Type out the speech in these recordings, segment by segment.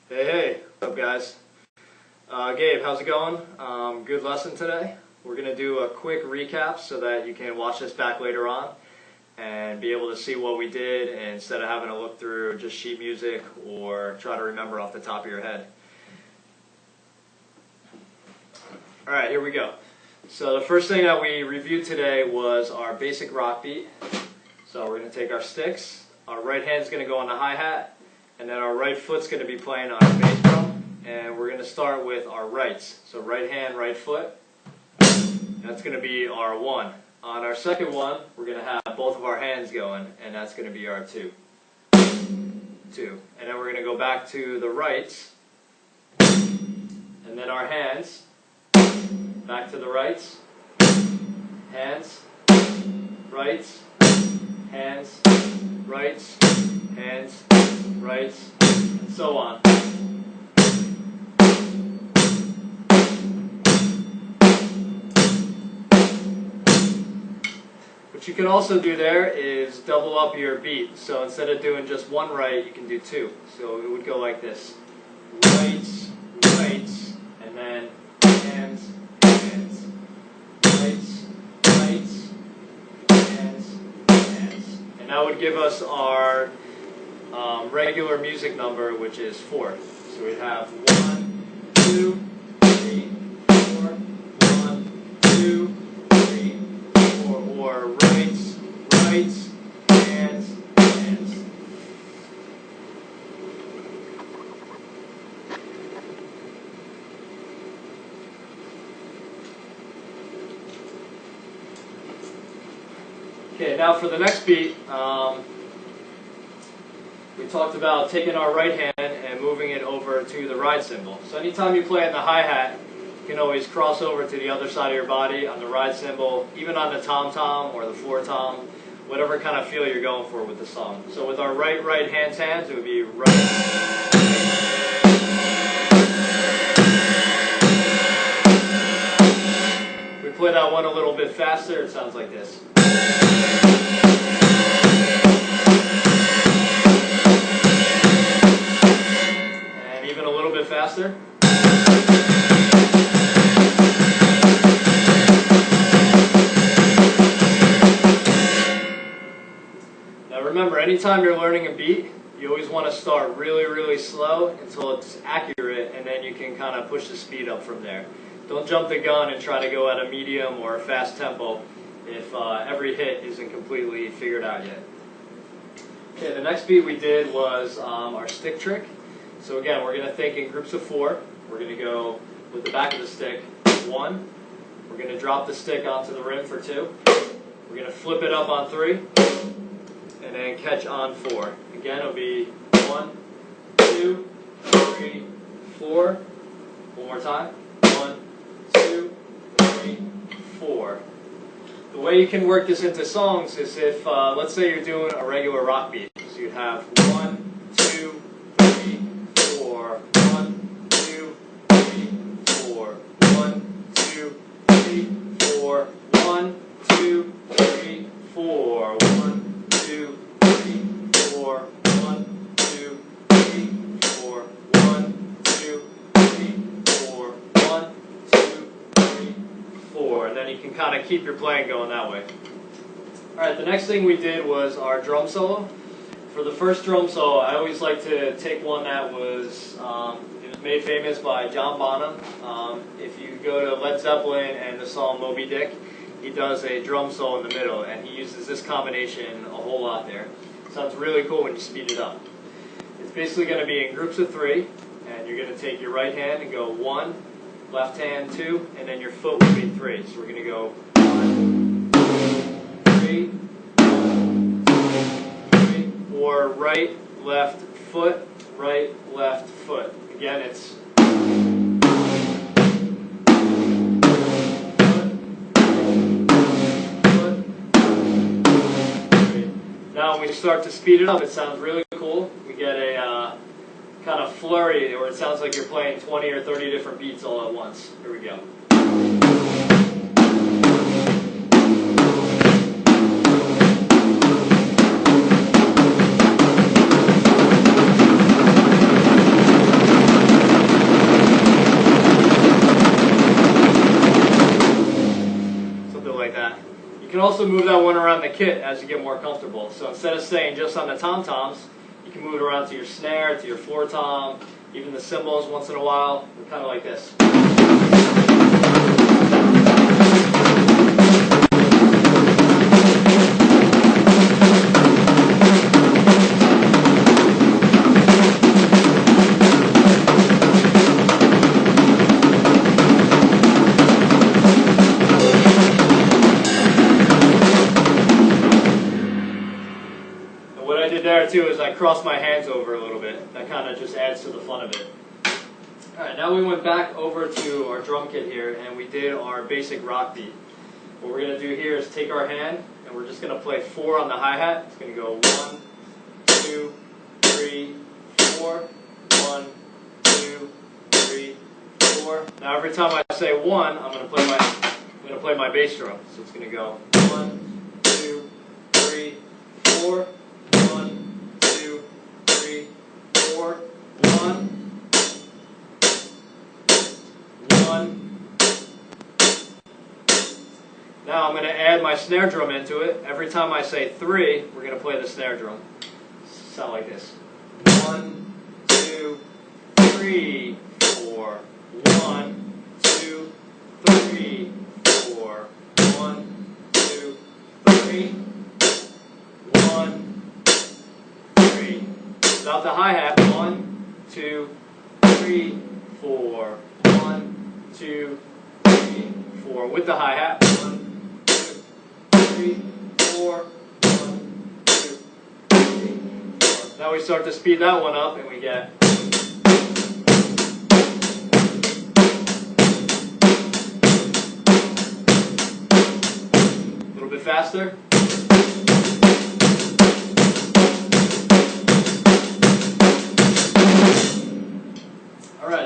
Hey, what's up guys? Gabe, how's it going? Good lesson today. We're going to do a quick recap so that you can watch this back later on and be able to see what we did instead of having to look through just sheet music or try to remember off the top of your head. Alright, here we go. So the first thing that we reviewed today was our basic rock beat. So we're going to take our sticks, our right hand's going to go on the hi-hat, and then our right foot's going to be playing on our bass drum, and we're going to start with our rights. So right hand, right foot, that's going to be our 1. On our second one, we're going to have both of our hands going, and that's going to be our 2. 2. And then we're going to go back to the rights, and then our hands, back to the rights, hands, rights, hands, rights, hands, rights, and so on. What you can also do there is double up your beat. So instead of doing just one right, you can do 2. So it would go like this. Rights, rights, and then hands, hands. Rights, rights, hands, hands. And that would give us our regular music number, which is 4. So we have 1, 2, 3, 4, 1, 2, 3, 4, or rights, rights, hands, hands. Okay, now for the next beat, we talked about taking our right hand and moving it over to the ride cymbal. So anytime you play on the hi-hat, you can always cross over to the other side of your body on the ride cymbal, even on the tom-tom or the floor-tom, whatever kind of feel you're going for with the song. So with our right hands, it would be right. We play that one a little bit faster, it sounds like this. Even a little bit faster. Now remember, anytime you're learning a beat, you always want to start really, really slow until it's accurate, and then you can kind of push the speed up from there. Don't jump the gun and try to go at a medium or a fast tempo if every hit isn't completely figured out yet. Okay, the next beat we did was our stick trick. So again, we're going to think in groups of 4. We're going to go with the back of the stick, 1. We're going to drop the stick onto the rim for 2. We're going to flip it up on 3. And then catch on 4. Again, it'll be 1, 2, 3, 4. One more time. 1, 2, 3, 4. The way you can work this into songs is if, let's say you're doing a regular rock beat. So you'd have 1, 2, 3, 4, 1, 2, 3, 4, 1, 2, 3, 4, 1, 2, 3, 4, 1, 2, 3, 4, 1, 2, 3, 4, 1, 2, 3, 4, 1, 2, 3, 4, and then you can kind of keep your playing going that way. Alright, the next thing we did was our drum solo. For the first drum solo, I always like to take one that was, it was made famous by John Bonham. If you go to Led Zeppelin and the song Moby Dick, he does a drum solo in the middle, and he uses this combination a whole lot there. It sounds really cool when you speed it up. It's basically going to be in groups of 3, and you're going to take your right hand and go 1, left hand 2, and then your foot will be 3. So we're going to go 1, 2, 3, or right, left foot, right, left foot. Again, it's foot. Now when we start to speed it up, it sounds really cool. We get a kind of flurry, or it sounds like you're playing 20 or 30 different beats all at once. Here we go. also move that one around the kit as you get more comfortable. So instead of staying just on the tom-toms, you can move it around to your snare, to your floor tom, even the cymbals once in a while, kind of like this. There too is I crossed my hands over a little bit. That kind of just adds to the fun of it. Alright, now we went back over to our drum kit here and we did our basic rock beat. What we're going to do here is take our hand and we're just going to play 4 on the hi-hat. It's going to go 1, 2, 3, 4, 1, 2, 3, 4. Now every time I say 1, I'm going to play my bass drum. So it's going to go 1, 2, 3, 4. 1, 2, 3, 4, 1, 1. Now I'm going to add my snare drum into it. Every time I say 3, we're going to play the snare drum. Sound like this. 1, 2, 3, 4. 1, 2, 3, 4. 1, 2, 3, 1. Without the hi-hat, 1, 2, 3, 4. 1, 2, 3, 4. With the hi-hat, 1, 2, 3, 4. 1, 2, 3, 4. Now we start to speed that one up and we get. A little bit faster.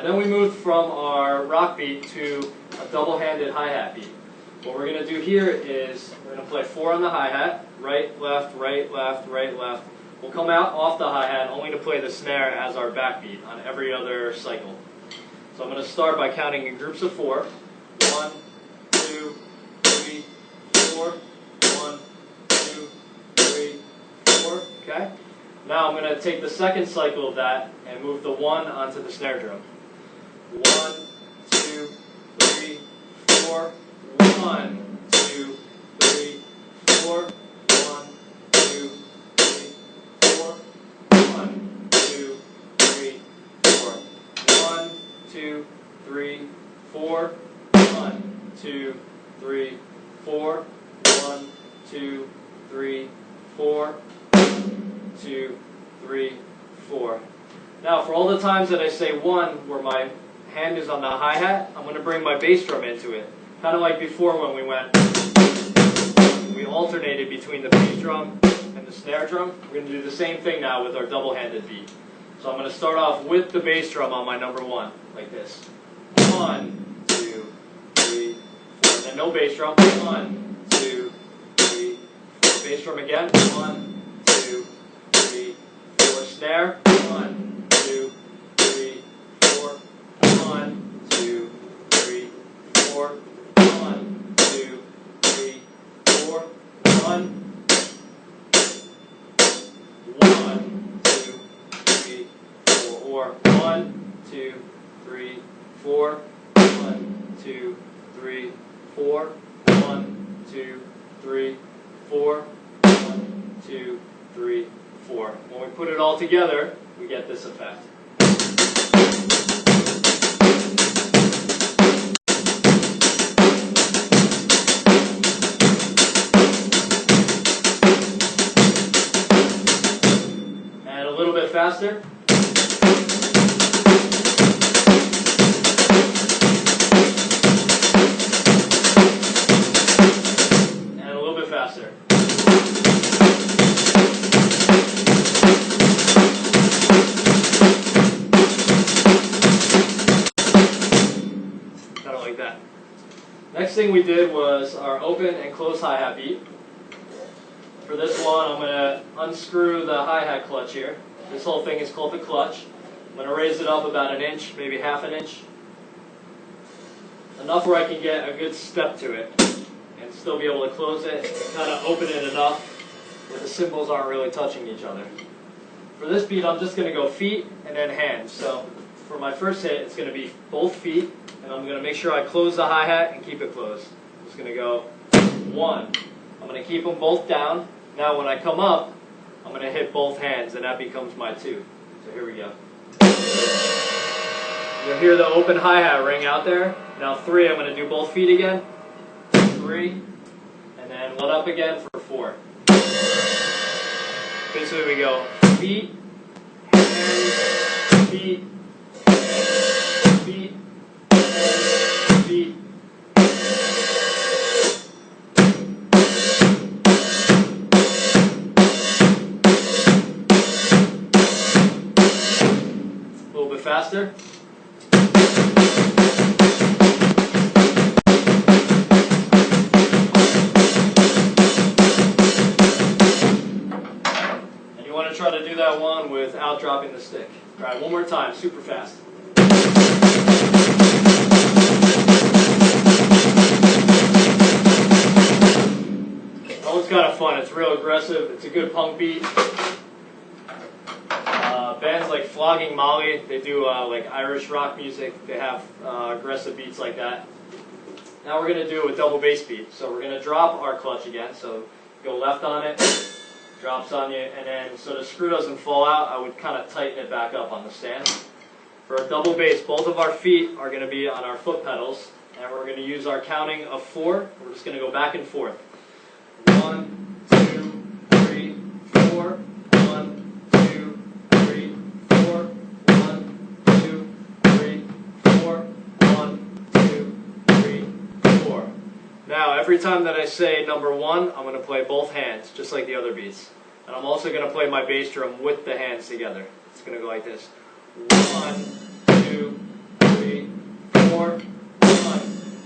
Then we moved from our rock beat to a double-handed hi-hat beat. What we're going to do here is we're going to play 4 on the hi-hat, right, left, right, left, right, left. We'll come out off the hi-hat only to play the snare as our backbeat on every other cycle. So I'm going to start by counting in groups of 4. 1, 2, 3, 4. 1, 2, 3, 4. Okay? Now I'm going to take the second cycle of that and move the 1 onto the snare drum. 1, 2, 3, 4. 1, 2, 3, 4. 1, 2, 3, 4. 1, 2, 3, 4. 1, 2, 3, 4. 1, 2, 3, 4. 1, 2, 3, 4. 1, 2, 3, 4. Now, for all the times that I say 1 where my hand is on the hi-hat, I'm going to bring my bass drum into it. Kind of like before when we alternated between the bass drum and the snare drum. We're going to do the same thing now with our double-handed beat. So I'm going to start off with the bass drum on my number 1, like this. 1, 2, 3, 4. And then no bass drum. 1, 2, 3, 4. Bass drum again. 1, 2, 3, 4. Snare. 1, 2, 3, 4. 1, 2, 3, 4. 1, 2, 3, 4. 1, 2, 3, 4. Or 1, 2, 3, 4. 1, 2, 3, 4. 1, 2, 3, 4. 1, 2, 3, 4. When we put it all together, we get this effect. And a little bit faster. And a little bit faster. Like that. Next thing we did was our open and close hi-hat beat. For this one, I'm going to unscrew the hi-hat clutch here. This whole thing is called the clutch. I'm going to raise it up about an inch, maybe half an inch. Enough where I can get a good step to it. and still be able to close it and kind of open it enough where the cymbals aren't really touching each other. For this beat, I'm just going to go feet and then hands. So for my first hit, it's going to be both feet, and I'm going to make sure I close the hi-hat and keep it closed. I'm just going to go 1. I'm going to keep them both down. Now when I come up, I'm going to hit both hands, and that becomes my 2. So here we go. You'll hear the open hi-hat ring out there. Now 3, I'm going to do both feet again. 3, and then let up again for 4. Basically we go feet, hands, feet, feet, feet. A little bit faster. Try to do that one without dropping the stick. All right, one more time, super fast. That one's kind of fun. It's real aggressive. It's a good punk beat. Bands like Flogging Molly, they do like Irish rock music. They have aggressive beats like that. Now we're going to do a double bass beat. So we're going to drop our clutch again. So go left on it. Drops on you, and then so the screw doesn't fall out, I would kind of tighten it back up on the stand. For a double bass, both of our feet are going to be on our foot pedals, and we're going to use our counting of 4. We're just going to go back and forth. 1, 2, 3, 4. 1, 2, 3, 4. 1, 2, 3, 4. 1, 2, 3, 4. Now, every time that I say number 1, I'm going to play both hands, just like the other beats. And I'm also going to play my bass drum with the hands together. It's going to go like this. 1, 2, 3, 4. 1,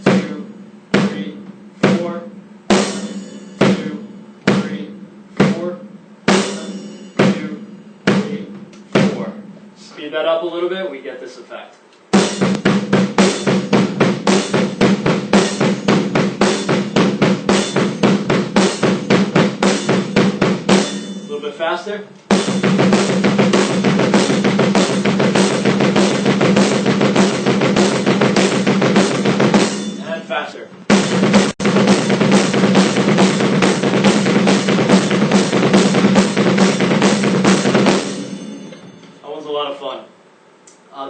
2, 3, 4. 1, 2, 3, 4. 1, 2, 3, 4. Speed that up a little bit, we get this effect. Faster. And faster. That one's a lot of fun.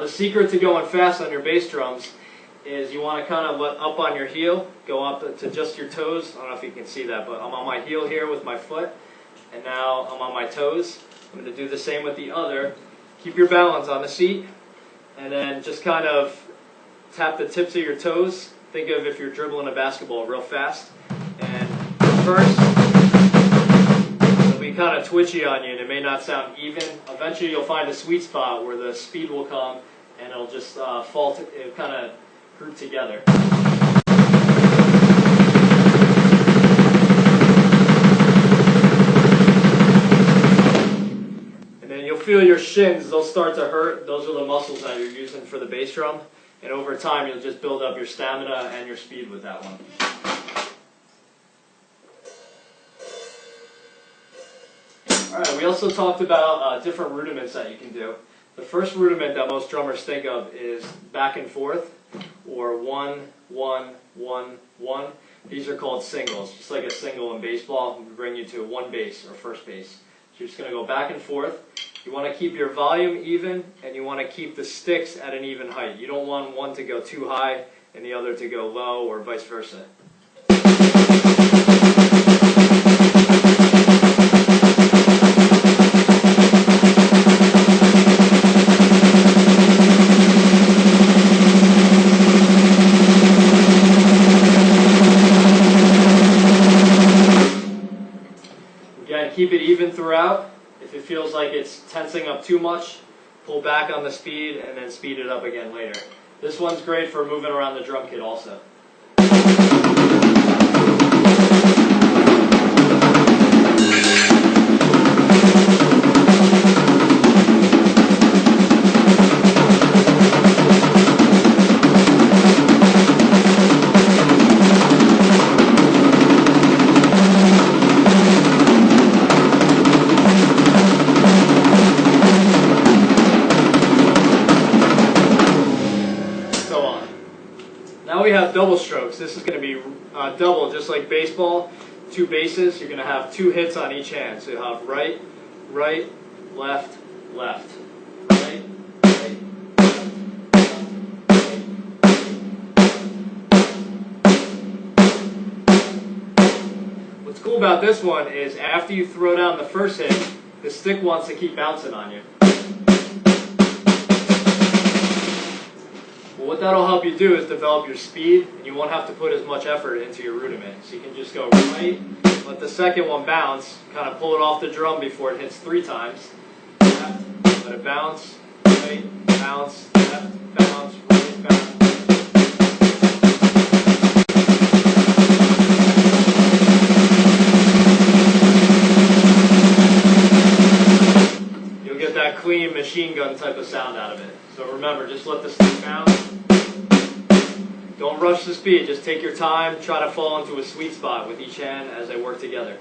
The secret to going fast on your bass drums is you want to kind of let up on your heel, go up to just your toes. I don't know if you can see that, but I'm on my heel here with my foot. And now I'm on my toes. I'm going to do the same with the other. Keep your balance on the seat, and then just kind of tap the tips of your toes. Think of if you're dribbling a basketball real fast. And first, it'll be kind of twitchy on you, and it may not sound even. Eventually, you'll find a sweet spot where the speed will come, and it'll just it'll kind of group together. You'll feel your shins, they'll start to hurt. Those are the muscles that you're using for the bass drum. And over time, you'll just build up your stamina and your speed with that one. Alright, we also talked about different rudiments that you can do. The first rudiment that most drummers think of is back and forth, or 1, 1, 1, 1. These are called singles. Just like a single in baseball, we bring you to one base or first base. So you're just going to go back and forth. You want to keep your volume even, and you want to keep the sticks at an even height. You don't want one to go too high and the other to go low, or vice versa. Again, keep it even throughout. If it feels like it's tensing up too much, pull back on the speed and then speed it up again later. This one's great for moving around the drum kit also. we have double strokes. This is going to be double, just like baseball. 2 bases. You're going to have 2 hits on each hand. So you have right, right, left, left. Right, right, What's cool about this one is after you throw down the first hit, the stick wants to keep bouncing on you. Well, what that'll help you do is develop your speed, and you won't have to put as much effort into your rudiment. So you can just go right, let the second one bounce, kind of pull it off the drum before it hits 3 times. Left, let it bounce, right, bounce, left, bounce, right, bounce. You'll get that clean machine gun type of sound out of it. So remember, just let the stick bounce. Don't rush the speed, just take your time, try to fall into a sweet spot with each hand as they work together.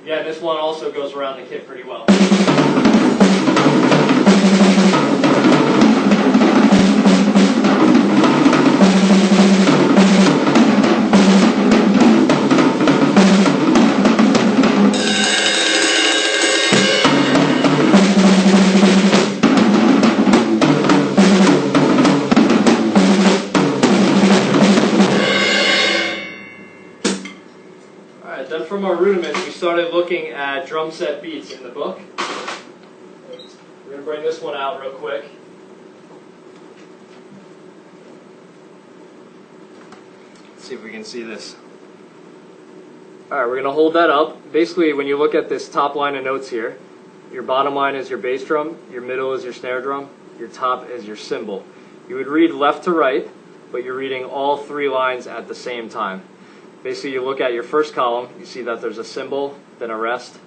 Yeah, this one also goes around the kit pretty well. Alright, then from our rudiments, we started looking at drum set beats in the book. We're going to bring this one out real quick. Let's see if we can see this. Alright, we're going to hold that up. Basically, when you look at this top line of notes here, your bottom line is your bass drum, your middle is your snare drum, your top is your cymbal. You would read left to right, but you're reading all 3 lines at the same time. Basically, you look at your first column, you see that there's a cymbal, then a rest,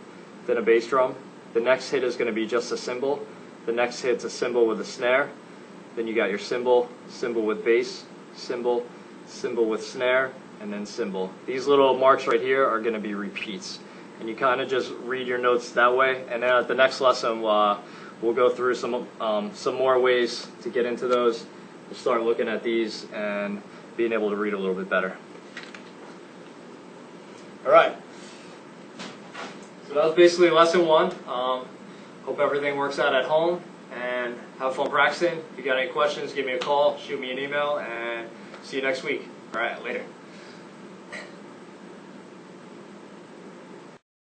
then a bass drum. The next hit is going to be just a cymbal. The next hit's a cymbal with a snare. Then you got your cymbal, cymbal with bass, cymbal, cymbal with snare, and then cymbal. These little marks right here are going to be repeats. And you kind of just read your notes that way. And then at the next lesson, we'll go through some more ways to get into those. We'll start looking at these and being able to read a little bit better. Alright, so that was basically lesson 1. Hope everything works out at home, and have fun practicing. If you got any questions, give me a call, shoot me an email, and see you next week. Alright, later.